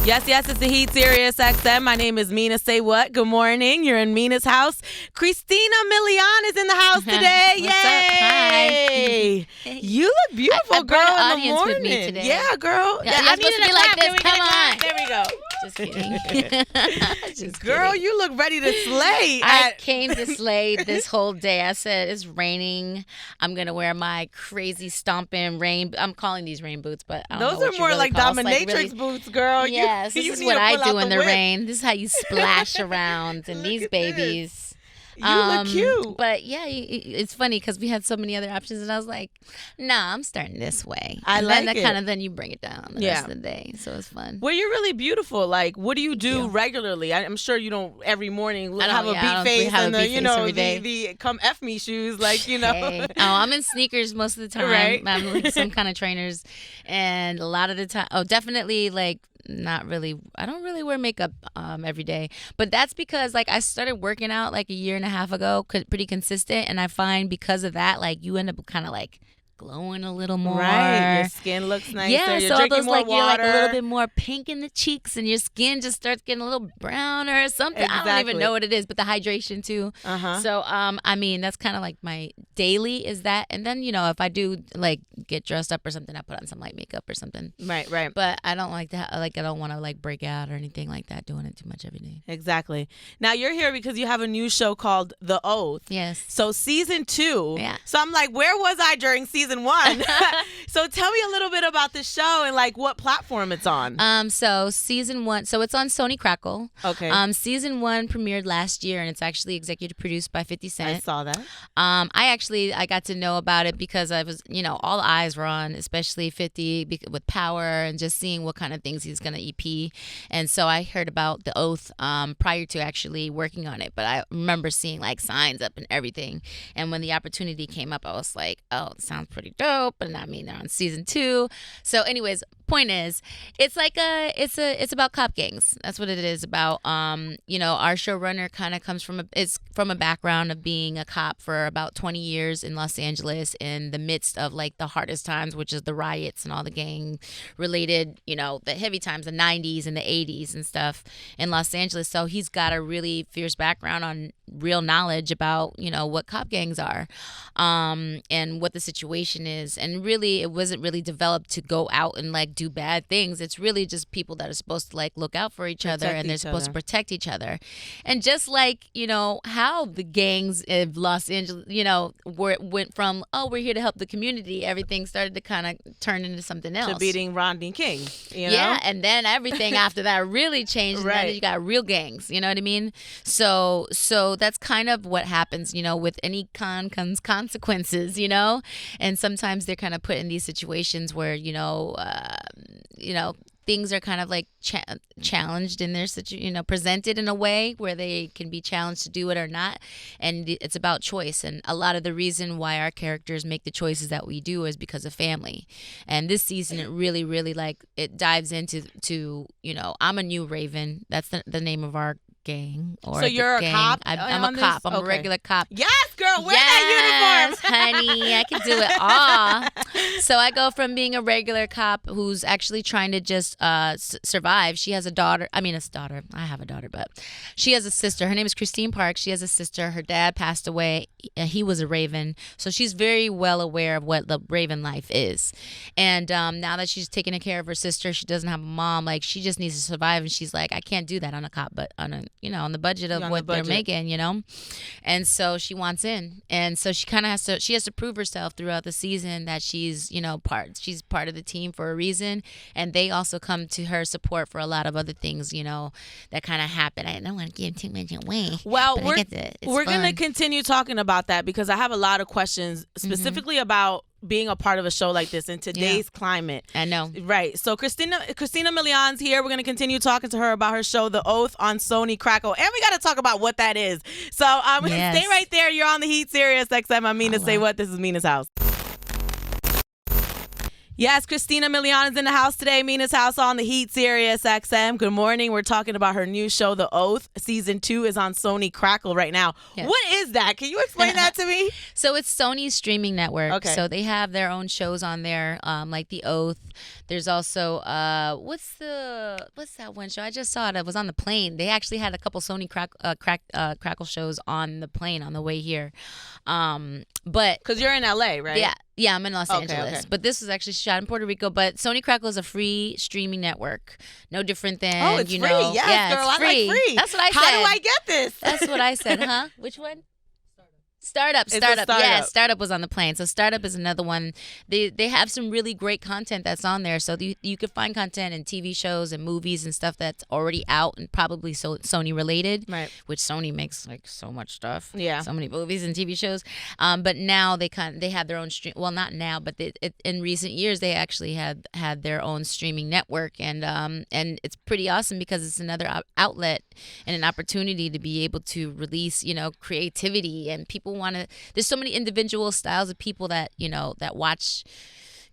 Yes, it's the Heat, SiriusXM. My name is Mina SayWhat. Good morning. You're in Mina's house. Christina Milian is in the house today. What's up? Hi. You look beautiful, I girl, brought an in the audience morning. with me today. Yeah, girl. Yeah, you're supposed to be like this. Come on. There we go. Just kidding. Just Girl, kidding. you look ready to slay. I came to slay this whole day. I said, it's raining. I'm going to wear my crazy stomping rain. I'm calling these rain boots, but I don't know Those what are you more really like call it. dominatrix It's like really, boots, girl. yes, you this is need what to I pull do out in the whip. rain. This is how you splash around in these babies. You look cute. But yeah, it's funny because we had so many other options, and I was like, "Nah, I'm starting this way." I and like then it. Kind of then you bring it down the rest of the day, so it's fun. Well, you're really beautiful. Like, what do you do you. regularly? I'm sure you don't every morning I have don't- a yeah, I don't beat face have a and beat face every day. the come F me shoes, like, you know. Hey. Oh, I'm in sneakers most of the time. Right. I'm like some kind of trainers, and a lot of the time, definitely like. Not really. I don't really wear makeup every day, but that's because like I started working out like a year and a half ago, pretty consistent, and I find because of that, like you end up kind of like glowing a little more. Right, your skin looks nicer. Yeah, you're so all drinking those more like water. you're like a little bit more pink in the cheeks, and your skin just starts getting a little browner or something. I don't Exactly. even know what it is, but the hydration too. So I mean that's kind of like my daily is that, and then if I do like get dressed up or something, I put on some light makeup or something. Right. But I don't like that. Like I don't want to like break out or anything like that. Doing it too much every day. Exactly. Now you're here because you have a new show called The Oath. Yes. So season 2. Yeah. So I'm like, where was I during season 1? So tell me a little bit about the show and like what platform it's on. So season 1, so it's on Sony Crackle. Okay. Season 1 premiered last year, and it's actually executive produced by 50 Cent. I saw that. I got to know about it because I was, all the eyes were on, especially 50 with Power and just seeing what kind of things he's going to EP. And so I heard about The Oath prior to actually working on it. But I remember seeing like signs up and everything. And when the opportunity came up, I was like, oh, it sounds pretty dope. And I mean, they're on season 2. So anyways, point is, it's like it's about cop gangs. That's what it is about. Our showrunner kind of comes from a background of being a cop for about 20 years in Los Angeles in the midst of like the hardest times, which is the riots and all the gang related, the heavy times, the 90s and the 80s and stuff in Los Angeles. So he's got a really fierce background on real knowledge about, what cop gangs are, and what the situation is. And really, it wasn't really developed to go out and like do bad things. It's really just people that are supposed to like look out for each other, and they're supposed to protect each other. And just like, how the gangs of Los Angeles, went from, oh, we're here to help the community, everything started to kind of turn into something else. To beating Rodney King, Yeah, and then everything after that really changed. Right. And then you got real gangs, you know what I mean? So that's kind of what happens, with any comes consequences, and sometimes they're kind of put in these situations where, things are kind of like challenged in their situation, presented in a way where they can be challenged to do it or not. And it's about choice. And a lot of the reason why our characters make the choices that we do is because of family. And this season, it really, really it dives into, I'm a new Raven. That's the name of our gang. So you're a cop? I'm a cop. I'm a regular cop. Yes, girl. Wear that uniform. Honey. I can do it all. So I go from being a regular cop who's actually trying to just survive. She has a daughter. I have a daughter, but she has a sister. Her name is Christine Parks. She has a sister. Her dad passed away. He was a Raven. So she's very well aware of what the Raven life is. And now that she's taking care of her sister, she doesn't have a mom. Like, she just needs to survive. And she's like, I can't do that on a cop, but on the budget of what they're making, And so she wants in. And so she kind of has to prove herself throughout the season that she's part of the team for a reason. And they also come to her support for a lot of other things, that kind of happen. I don't want to give too much away. Well, we're going to continue talking about that because I have a lot of questions specifically about being a part of a show like this in today's climate. I know. Right. So Christina Milian's here. We're going to continue talking to her about her show, The Oath, on Sony Crackle. And we got to talk about what that is. So stay right there. You're on the Heat, SiriusXM. I'm Mina SayWhat. This is Mina's House. Yes, Christina Milian is in the house today. Mina's House on the Heat, SiriusXM. Good morning. We're talking about her new show, The Oath. Season 2 is on Sony Crackle right now. Yes. What is that? Can you explain that to me? So it's Sony's streaming network. Okay. So they have their own shows on there, like The Oath. There's also what's that one show? I just saw it. It was on the plane. They actually had a couple Sony Crackle shows on the plane on the way here. But because you're in LA, right? Yeah, I'm in Los Angeles. Okay. But this was actually shot in Puerto Rico. But Sony Crackle is a free streaming network. No different than, it's free. Yes, girl, it's free. I like free. That's what I said. How do I get this? That's what I said, huh? Which one? Startup. Yeah, Startup was on the plane. So Startup is another one. They have some really great content that's on there. So you could find content in TV shows and movies and stuff that's already out and probably Sony related. Right. Which Sony makes like so much stuff. Yeah. So many movies and TV shows. But now they have their own stream. Well, not now, but in recent years they actually had their own streaming network, and it's pretty awesome because it's another outlet and an opportunity to be able to release creativity, and people want to. There's so many individual styles of people that that watch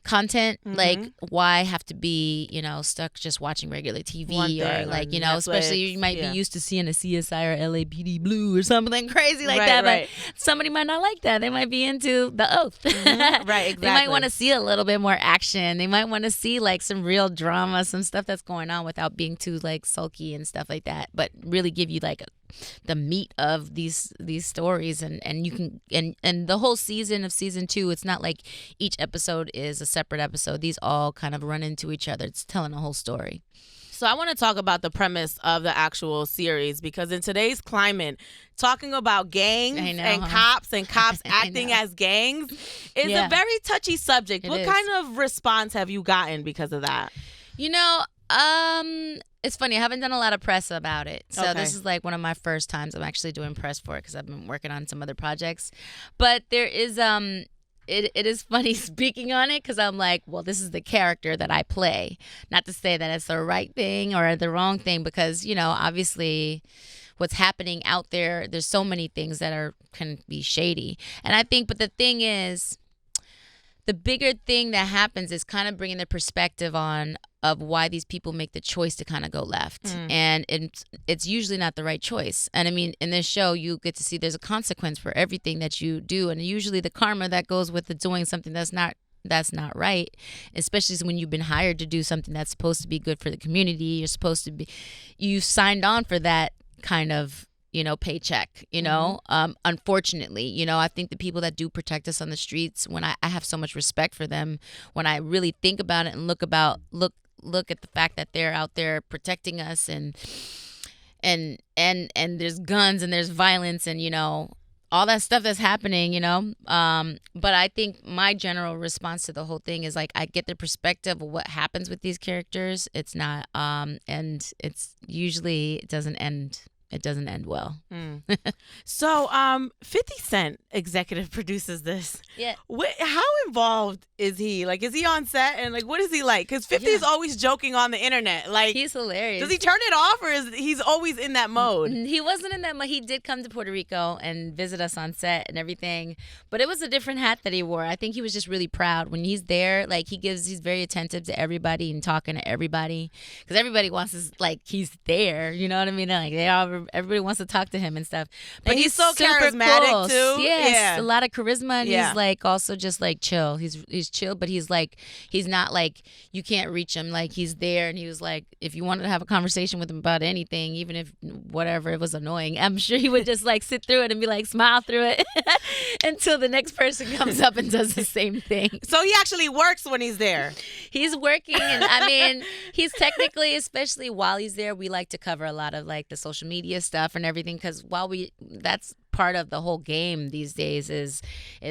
content. Mm-hmm. Like, why have to be stuck just watching regular TV or like Netflix, especially you might be used to seeing a CSI or LAPD Blue or something crazy like that, but somebody might not like that. They might be into The Oath. Mm-hmm. Right, exactly. They might want to see a little bit more action. They might want to see like some real drama, some stuff that's going on without being too like sulky and stuff like that, but really give you like the meat of these stories, and you can and the whole season of season 2, it's not like each episode is a separate episode. These all kind of run into each other. It's telling a whole story. So I want to talk about the premise of the actual series, because in today's climate, talking about gangs and cops acting as gangs is a very touchy subject. What kind of response have you gotten because of that? It's funny. I haven't done a lot of press about it. So this is like one of my first times I'm actually doing press for it, because I've been working on some other projects. But there is it is funny speaking on it, because I'm like, well, this is the character that I play. Not to say that it's the right thing or the wrong thing, because obviously what's happening out there's so many things that can be shady. And I think, but the thing is, the bigger thing that happens is kind of bringing the perspective of why these people make the choice to kind of go left. And it's usually not the right choice. And I mean, in this show, you get to see there's a consequence for everything that you do. And usually the karma that goes with doing something that's not right, especially when you've been hired to do something that's supposed to be good for the community. You signed on for that kind of paycheck, unfortunately, I think the people that do protect us on the streets, when I have so much respect for them, when I really think about it and look at the fact that they're out there protecting us, and there's guns and there's violence and all that stuff that's happening, but I think my general response to the whole thing is like, I get the perspective of what happens with these characters. It's not and it's usually it doesn't end well. So 50 Cent executive produces this. Yeah. How involved is he? Like, is he on set? And like, what is he like? Because 50 is always joking on the internet. Like, he's hilarious. Does he turn it off, or is he's always in that mode? He wasn't in that mode. He did come to Puerto Rico and visit us on set and everything, but it was a different hat that he wore. I think he was just really proud when he's there. Like, he's very attentive to everybody and talking to everybody, because everybody wants to, like, he's there. You know what I mean? Like, everybody wants to talk to him and stuff. But he's so charismatic close. too. Yes, a lot of charisma, and he's like also just like chill. He's chill, but he's not like you can't reach him. Like, he's there, and he was like, if you wanted to have a conversation with him about anything, even if whatever it was annoying, I'm sure he would just like sit through it and be like, smile through it until the next person comes up and does the same thing. So he actually works when he's there. He's working, and I mean, he's technically, especially while he's there, we like to cover a lot of like the social media stuff and everything, because that's part of the whole game these days is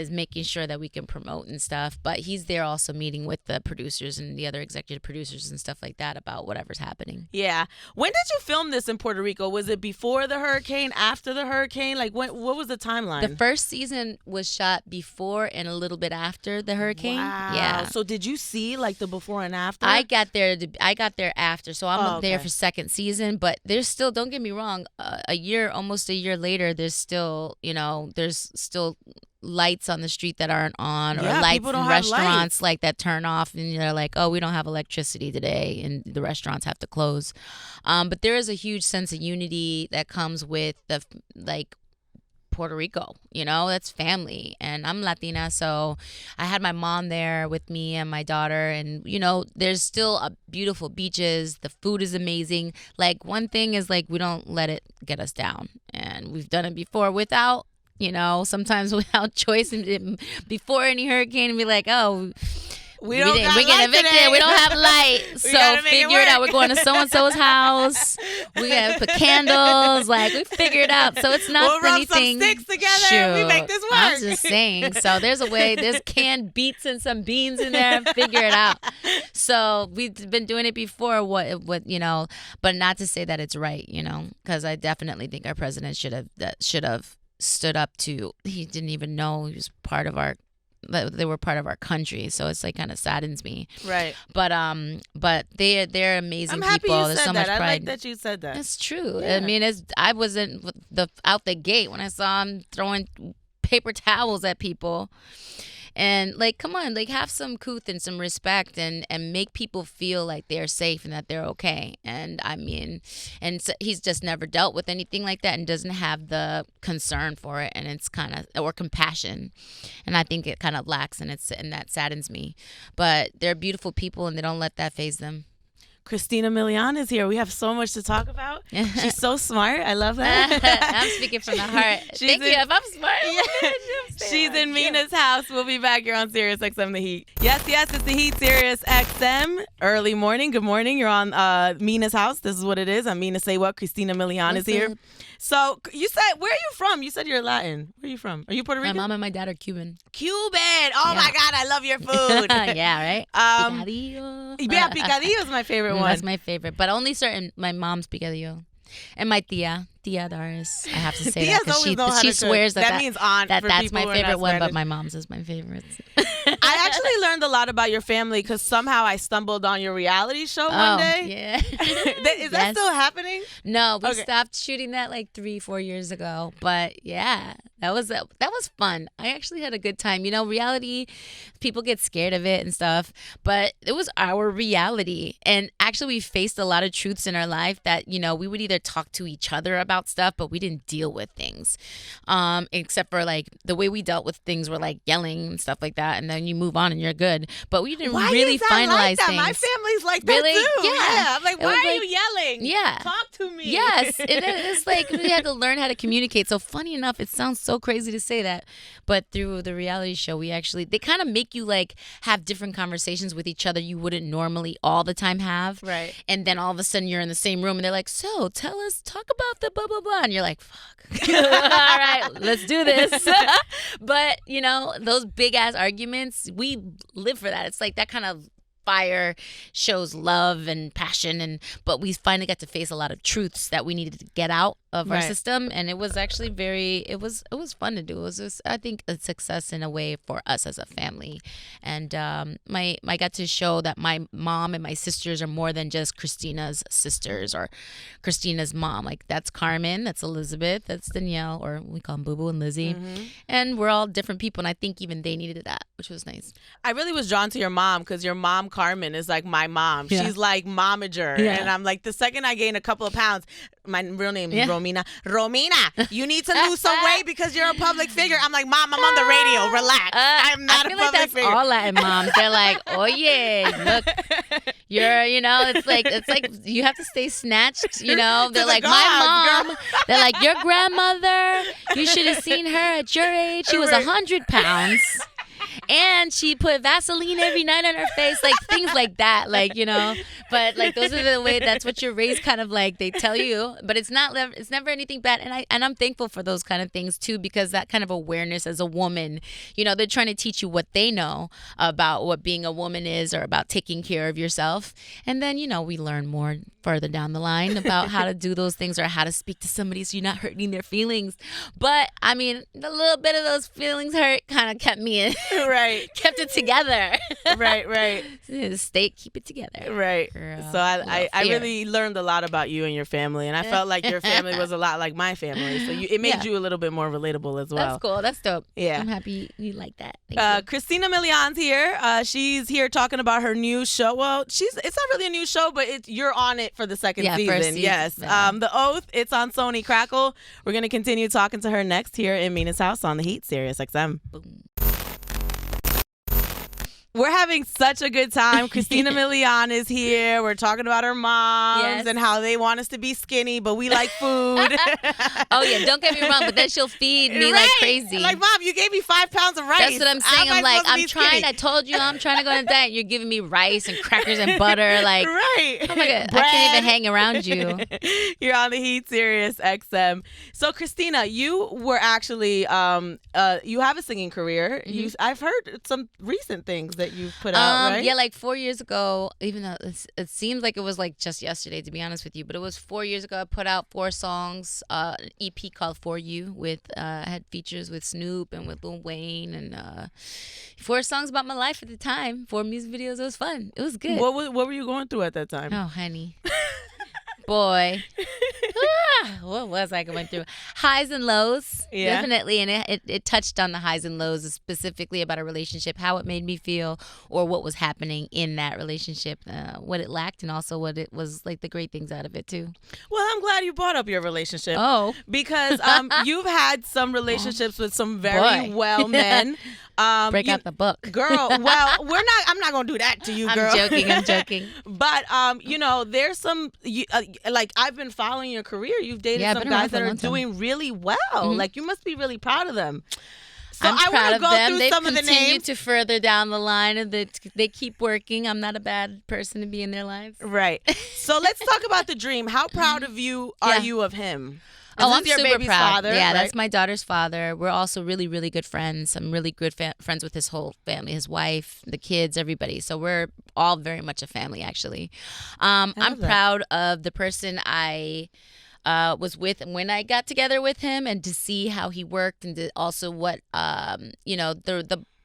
making sure that we can promote and stuff. But he's there also meeting with the producers and the other executive producers and stuff like that about whatever's happening. Yeah. When did you film this in Puerto Rico? Was it before the hurricane, after the hurricane? Like, what was the timeline? The first season was shot before and a little bit after the hurricane. Wow. Yeah. So did you see like the before and after? I got there after, so I'm there for second season. But there's still, don't get me wrong, almost a year later, there's still lights on the street that aren't on, or Yeah, lights people don't in have restaurants like that turn off, and they're like, oh, we don't have electricity today, and the restaurants have to close. But there is a huge sense of unity that comes with the like Puerto Rico, that's family. And I'm Latina, so I had my mom there with me and my daughter, and there's still beautiful beaches. The food is amazing. Like, one thing is, like, we don't let it get us down, and we've done it before without sometimes without choice, and before any hurricane, and be like, oh, we get evicted. Today. We don't have light. So figure it out. We're going to so-and-so's house. We gotta put candles. Like, we figure it out. So it's not anything. We'll rub some sticks together and we make this work. I'm just saying. So there's a way. There's canned beets and some beans in there. Figure it out. So we've been doing it before. What but not to say that it's right. Because I definitely think our president should have stood up to. He didn't even know he was part of our. They were part of our country, so it's like kind of saddens me. Right. But they're amazing I'm happy people. You There's said so that. much pride. I like that you said that. It's true. Yeah. I mean, I wasn't out the gate when I saw him throwing paper towels at people. And, like, come on, like, have some couth and some respect, and make people feel like they're safe and that they're okay. And I mean, and so he's just never dealt with anything like that, and doesn't have the concern for it, and it's kind of, or compassion. And I think it kind of lacks, and that saddens me. But they're beautiful people, and they don't let that faze them. Christina Milian is here. We have so much to talk about. She's so smart. I love that. I'm speaking from the heart. Thank you. If I'm smart, yeah. She's in Mina's house. We'll be back here on SiriusXM The Heat. Yes, it's The Heat, SiriusXM. Early morning. Good morning. You're on Mina's house. This is what it is. I'm Mina SayWhat. Christina Milian is here. So you said, where are you from? You said you're Latin. Where are you from? Are you Puerto Rican? My mom and my dad are Cuban. Cuban. Oh, my God. I love your food. Yeah, right? Picadillo. Yeah, picadillo is my favorite one. That's my favorite. But only my mom's picadillo. And my tia Doris. I have to say that because she swears that means aunt. That's my favorite one, but my mom's is my favorite. I actually learned a lot about your family because somehow I stumbled on your reality show one day. Yeah. Is that still happening? No, we stopped shooting that like 3-4 years ago. But yeah, that was fun. I actually had a good time. Reality, people get scared of it and stuff, but it was our reality. And actually, we faced a lot of truths in our life that, we would either talk to each other about stuff, but we didn't deal with things, except for like the way we dealt with things were like yelling and stuff like that, and then you move on and you're good. But we didn't really finalize things. My family's like really? that too. Yeah. I'm like, why are you yelling? Yeah, talk to me. Yes, it's like we had to learn how to communicate. So funny enough, it sounds so crazy to say that, but through the reality show, they kind of make you like have different conversations with each other you wouldn't normally all the time have. Right. And then all of a sudden you're in the same room and they're like, so talk about the blah blah blah, and you're like, fuck. All right, let's do this. But those big ass arguments, we live for that. It's like that kind of fire shows love and passion, but we finally got to face a lot of truths that we needed to get out of our system, and it was actually it was fun to do. It was just, I think, a success in a way for us as a family. And I got to show that my mom and my sisters are more than just Christina's sisters or Christina's mom. Like, that's Carmen, that's Elizabeth, that's Danielle, or we call them Boo Boo and Lizzie. Mm-hmm. And we're all different people, and I think even they needed that, which was nice. I really was drawn to your mom because your mom, Carmen, is like my mom. Yeah. She's like momager. Yeah. And I'm like, the second I gain a couple of pounds, my real name is Romina, you need to lose some weight because you're a public figure. I'm like, Mom, I'm on the radio. Relax. I'm not a public figure. All Latin moms. They're like, oh yeah, look, you're, it's like you have to stay snatched. They're like, my mom. They're like, your grandmother. You should have seen her at your age. She was 100 pounds. And she put Vaseline every night on her face, like things like that, But like those are the way. That's what you're raised, kind of like they tell you. But it's never anything bad. And I'm thankful for those kind of things too, because that kind of awareness as a woman, they're trying to teach you what they know about what being a woman is, or about taking care of yourself. And then we learn more further down the line about how to do those things, or how to speak to somebody so you're not hurting their feelings. But I mean, a little bit of those feelings hurt kind of kept me in. Right. Right. Kept it together. Right. The state, keep it together. Right. Girl, so I really learned a lot about you and your family, and I felt like your family was a lot like my family. So it made you a little bit more relatable as well. That's cool. That's dope. Yeah. I'm happy you like that. Thank you. Christina Milian's here. She's here talking about her new show. Well, it's not really a new show, but you're on it for the second season. First season. Yes. The Oath. It's on Sony Crackle. We're going to continue talking to her next here in Mina's House on The Heat, SiriusXM. Boom. We're having such a good time. Christina Milian is here. We're talking about her moms and how they want us to be skinny, but we like food. Oh, yeah. Don't get me wrong, but then she'll feed me like crazy. Like, Mom, you gave me 5 pounds of rice. That's what I'm saying. I'm like, I'm trying. I told you I'm trying to go on a diet. You're giving me rice and crackers and butter. Like, right. Oh, my God. I can't even hang around you. You're on The Heat, SiriusXM. So, Christina, you were actually, you have a singing career. Mm-hmm. I've heard some recent things that you've put out, right? Yeah, like 4 years ago, even though it seems like it was like just yesterday, to be honest with you, but it was 4 years ago. I put out 4 songs, an EP called For You with, I had features with Snoop and with Lil Wayne, and 4 songs about my life at the time, 4 music videos. It was fun. It was good. What were you going through at that time? Oh, honey. Boy. What was I going through? Highs and lows, definitely. And it touched on the highs and lows, specifically about a relationship, how it made me feel, or what was happening in that relationship, what it lacked, and also what it was like, the great things out of it, too. Well, I'm glad you brought up your relationship. Oh. Because you've had some relationships with some very well men. Break out the book. Girl, well, I'm not going to do that to you, girl. I'm joking. But, there's some, like, I've been following your career. You've dated some guys that are doing really well. Mm-hmm. Like, you must be really proud of them. So I'm proud of them. They've some of the continued names. to further down the line, and they keep working. I'm not a bad person to be in their lives. Right. So let's talk about the dream. How proud of you are you of him? I'm super proud. Father, yeah, right? That's my daughter's father. We're also really, really good friends. I'm really good friends with his whole family, his wife, the kids, everybody. So we're all very much a family, actually. I'm proud of the person I was with when I got together with him, and to see how he worked, and also what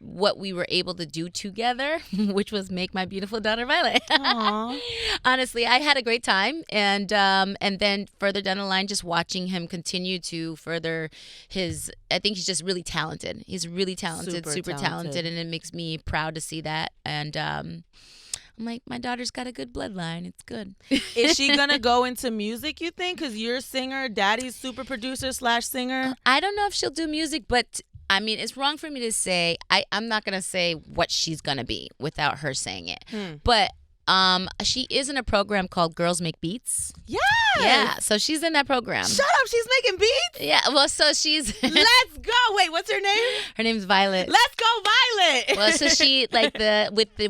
what we were able to do together, which was make my beautiful daughter Violet. Honestly, I had a great time, and then further down the line, just watching him continue to further I think he's just really talented. He's really talented, super talented, and it makes me proud to see that. And I'm like, my daughter's got a good bloodline. It's good. Is she going to go into music, you think? Because you're a singer, daddy's super producer / singer. I don't know if she'll do music, but I mean, it's wrong for me to say. I'm not going to say what she's going to be without her saying it. But she is in a program called Girls Make Beats. Yes. Yeah, so she's in that program. Shut up, she's making beats? Yeah, well, so she's... Let's go. Wait, what's her name? Her name's Violet. Let's go, Violet. Well, so she, like,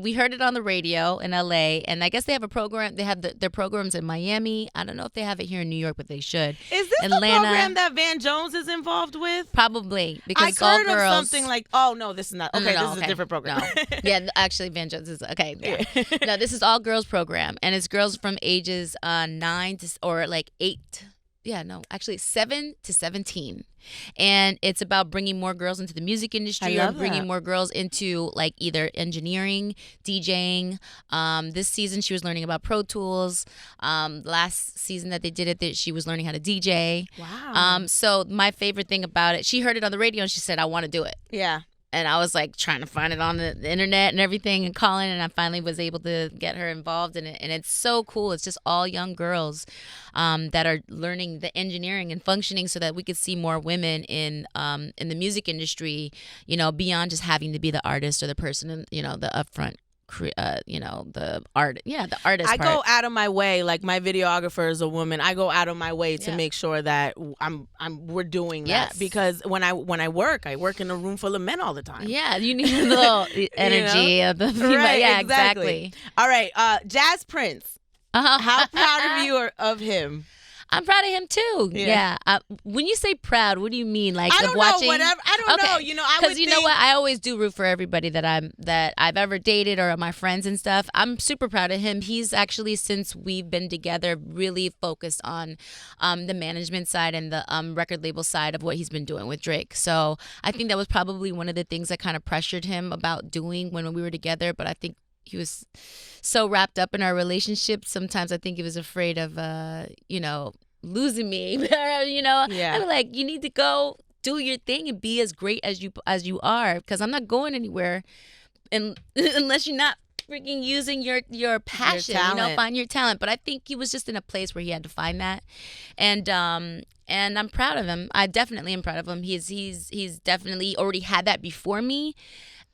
we heard it on the radio in LA, and I guess they have a program. They have their programs in Miami. I don't know if they have it here in New York, but they should. Is this Atlanta. The program that Van Jones is involved with? Probably, because I heard all girls... of something like, oh, no, this is not. Okay, this is a different program. No. Yeah, actually, Van Jones is, okay. Yeah. No, this is all girls program, and it's girls from ages 9 to, or like 8. Yeah, no, actually 7 to 17. And it's about bringing more girls into the music industry, or bringing more girls into like either engineering, DJing. This season she was learning about Pro Tools. Last season that they did it, she was learning how to DJ. Wow. So my favorite thing about it, she heard it on the radio and she said, I want to do it. Yeah. And I was like trying to find it on the internet and everything and calling, and I finally was able to get her involved in it. And it's so cool. It's just all young girls that are learning the engineering and functioning, so that we could see more women in the music industry, beyond just having to be the artist or the person in, the upfront. The artist. I go out of my way, like my videographer is a woman. I go out of my way to make sure that we're doing that, because when I work in a room full of men all the time. Yeah, you need a little energy of the female. Right, yeah, exactly. All right, Jazz Prince. How proud of you of him? I'm proud of him too. Yeah. When you say proud, what do you mean? Like I don't watching? know. Whatever. I don't know. You know, because you know what? I always do root for everybody that I've ever dated or my friends and stuff. I'm super proud of him. He's actually, since we've been together, really focused on the management side and the record label side of what he's been doing with Drake. So I think that was probably one of the things that kind of pressured him about doing when we were together. But I think he was so wrapped up in our relationship. Sometimes I think he was afraid of, losing me. I'm like, you need to go do your thing and be as great as you are, because I'm not going anywhere unless you're not freaking using your passion, find your talent. But I think he was just in a place where he had to find that, and I'm proud of him. I definitely am proud of him. He's definitely already had that before me.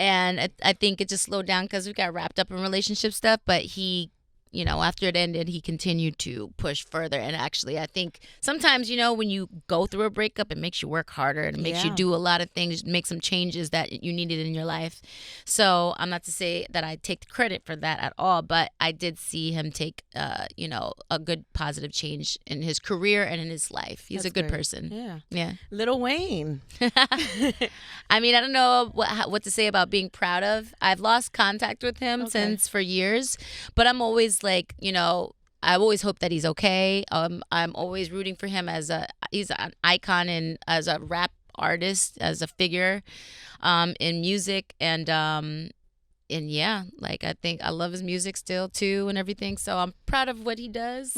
And I think it just slowed down because we got wrapped up in relationship stuff. But he, after it ended, he continued to push further. And actually, I think sometimes, when you go through a breakup, it makes you work harder and it makes you do a lot of things, make some changes that you needed in your life. So I'm not to say that I take the credit for that at all, but I did see him take, a good positive change in his career and in his life. He's a good person. Yeah. Lil Wayne. I mean, I don't know what to say about being proud of. I've lost contact with him for years, but I'm always like, I always hope that he's okay. I'm always rooting for him he's an icon and as a rap artist, as a figure in music, and yeah, like I think I love his music still too and everything. So I'm proud of what he does.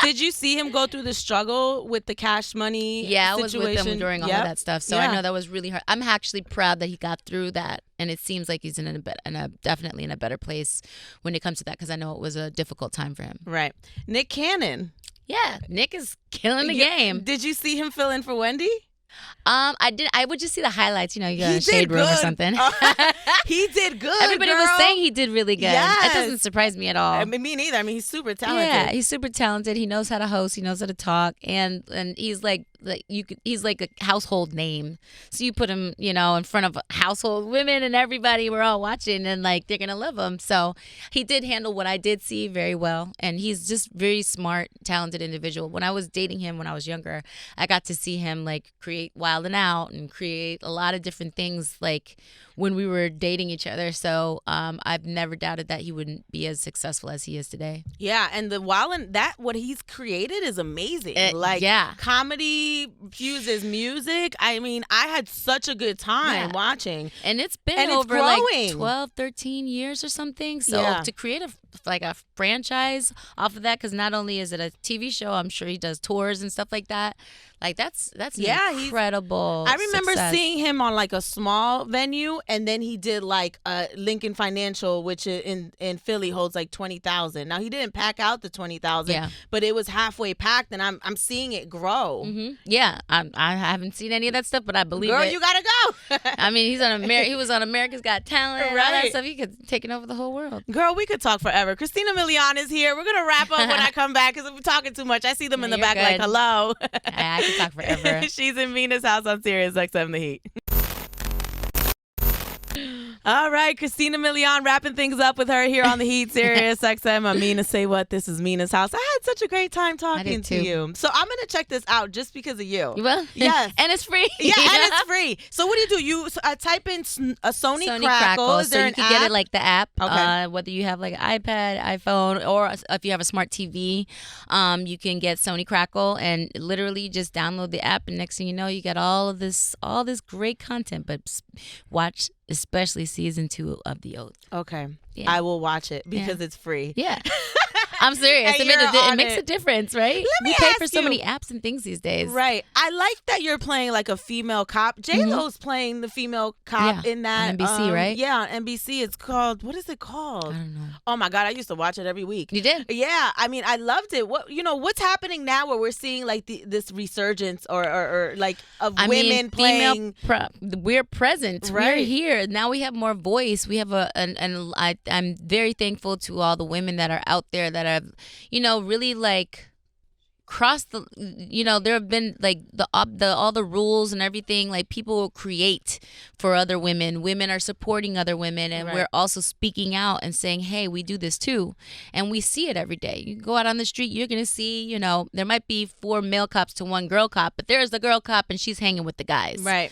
Did you see him go through the struggle with the Cash Money situation? I was with him during all of that stuff. So I know that was really hard. I'm actually proud that he got through that. And it seems like he's definitely in a better place when it comes to that, because I know it was a difficult time for him. Right. Nick Cannon. Yeah, Nick is killing the game. Did you see him fill in for Wendy? I did. I would just see the highlights. You got a shade room or something. He did good. Everybody was saying he did really good. Yes. That doesn't surprise me at all. I mean, me neither. I mean, he's super talented. Yeah, he's super talented. He knows how to host. He knows how to talk, and he's he's like a household name. So you put him, in front of household women and everybody. We're all watching, and they're gonna love him. So he did handle what I did see very well, and he's just very smart, talented individual. When I was dating him when I was younger, I got to see him create Wild and Out and create a lot of different things when we were dating each other. So I've never doubted that he wouldn't be as successful as he is today. Yeah, and the Wild and that what he's created is amazing. Comedy fuses music. I mean, I had such a good time watching. And it's been over 12, 13 years or something. So to create a franchise off of that, because not only is it a TV show, I'm sure he does tours and stuff like that. That's incredible. I remember success. seeing him on a small venue, and then he did Lincoln Financial, which in Philly holds 20,000. Now he didn't pack out the 20,000, but it was halfway packed, and I'm seeing it grow. Mm-hmm. Yeah, I haven't seen any of that stuff, but I believe Girl, it. you gotta go. I mean, he was on America's Got Talent, and all that stuff. He could taken over the whole world. Girl, we could talk forever. Christina Milian is here. We're gonna wrap up when I come back because we're talking too much. I see them in the back good. hello. I could talk forever. She's in Mina's House on SiriusXM The Heat. All right, Christina Milian wrapping things up with her here on The Heat, SiriusXM. I'm Mina SayWhat. This is Mina's House. I had such a great time talking to you. So I'm going to check this out just because of you. You will? Yes. And it's free. Yeah, and it's free. So what do? You type in a Sony Crackle. Is there so you can get it the app. Okay. Whether you have an iPad, iPhone, or if you have a smart TV, you can get Sony Crackle and literally just download the app. And next thing you know, you get all this great content. But watch especially season 2 of The Oath. Okay. Yeah. I will watch it because it's free. Yeah. I'm serious. It makes a difference, right? We pay for so many apps and things these days. Right. I like that you're playing a female cop. J-Lo's playing the female cop in that. On NBC, right? Yeah, on NBC. It's called, what is it called? I don't know. Oh my God, I used to watch it every week. You did? Yeah. I mean, I loved it. What's happening now where we're seeing this resurgence or women playing? We're present. Right. We're here. Now we have more voice. We have I'm very thankful to all the women that are out there that have, really across the, there have been like all the rules and everything. Like people create for other women. Women are supporting other women, and we're also speaking out and saying, hey, we do this too. And we see it every day. You go out on the street, you're going to see, there might be 4 male cops to 1 girl cop, but there's the girl cop and she's hanging with the guys. Right.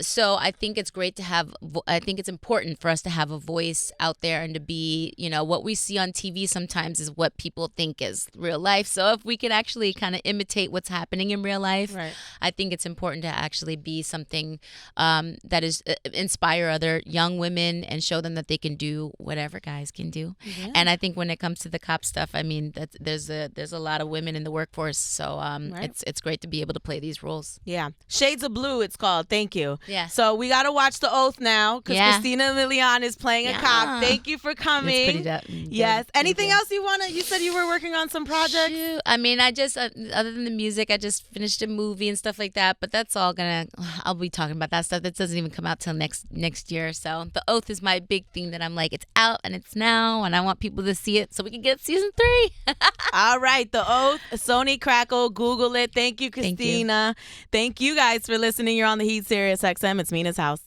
So I think it's great to have, I think it's important for us to have a voice out there and to be, what we see on TV sometimes is what people think is real life. So if we could actually kind of imitate what's happening in real life, I think it's important to actually be something that is inspire other young women and show them that they can do whatever guys can do. Yeah. And I think when it comes to the cop stuff, I mean, there's a lot of women in the workforce. So it's great to be able to play these roles. Yeah. Shades of Blue, it's called. Thank you. Yeah. So we got to watch The Oath now because Christina Milian is playing a cop. Thank you for coming. Yes. Anything else you want to, you said you were working on some projects? Shoot. I mean, I just, other than the music, I just finished a movie and stuff like that, but that's all I'll be talking about that stuff. That doesn't even come out till next year. So The Oath is my big thing that I'm like, it's out and it's now, and I want people to see it so we can get season 3. All right. The Oath, Sony Crackle, Google it. Thank you, Christina. Thank you guys for listening. You're on The Heat, SiriusXM. It's Mina's House.